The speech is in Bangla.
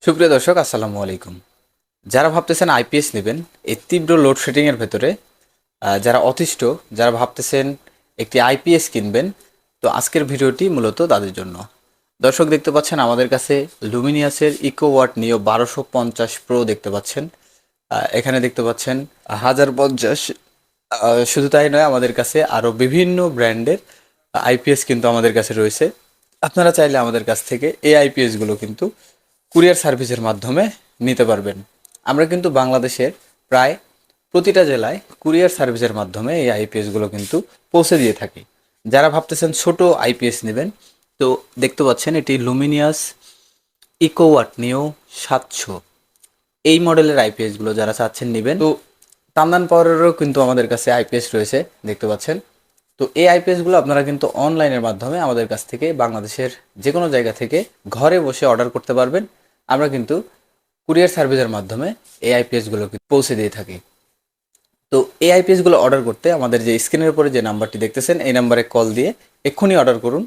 সুপ্রিয় দর্শক, আসসালামু আলাইকুম। যারা ভাবতেছেন আইপিএস নেবেন এই তীব্র লোডশেডিংয়ের ভেতরে, যারা অতিষ্ঠ, যারা ভাবতেছেন একটি আইপিএস কিনবেন, তো আজকের ভিডিওটি মূলত তাদের জন্য। দর্শক, দেখতে পাচ্ছেন আমাদের কাছে লুমিনিয়াসের ইকোওয়াট নিও 1250 প্রো দেখতে পাচ্ছেন। এখানে দেখতে পাচ্ছেন 1050। শুধু তাই নয়, আমাদের কাছে আরও বিভিন্ন ব্র্যান্ডের আইপিএস কিন্তু আমাদের কাছে রয়েছে। আপনারা চাইলে আমাদের কাছ থেকে এই আইপিএসগুলো কিন্তু কুরিয়ার সার্ভিসের মাধ্যমে নিতে পারবেন। আমরা কিন্তু বাংলাদেশের প্রায় প্রতিটা জেলায় কুরিয়ার সার্ভিসের মাধ্যমে এই আইপিএসগুলো কিন্তু পৌঁছে দিয়ে থাকি। যারা ভাবতেছেন ছোট আইপিএস নেবেন, তো দেখতে পাচ্ছেন এটি লুমিনিয়াস ইকোওয়াট নিও 700, এই মডেলের আইপিএসগুলো যারা চাচ্ছেন নেবেন, তো তান্দান পাওয়ারেরও কিন্তু আমাদের কাছে আইপিএস রয়েছে দেখতে পাচ্ছেন। তো এই আইপিএসগুলো আপনারা কিন্তু অনলাইনের মাধ্যমে আমাদের কাছ থেকে বাংলাদেশের যে কোনো জায়গা থেকে ঘরে বসে অর্ডার করতে পারবেন। আমরা কিন্তু কুরিয়ার সার্ভিসের মাধ্যমে এই আইপিএসগুলো পৌঁছে দিয়ে থাকি। তো এই আইপিএসগুলো অর্ডার করতে আমাদের যে স্ক্রিনের উপরে যে নাম্বারটি দেখতেছেন, এই নাম্বারে কল দিয়ে এক্ষুনি অর্ডার করুন।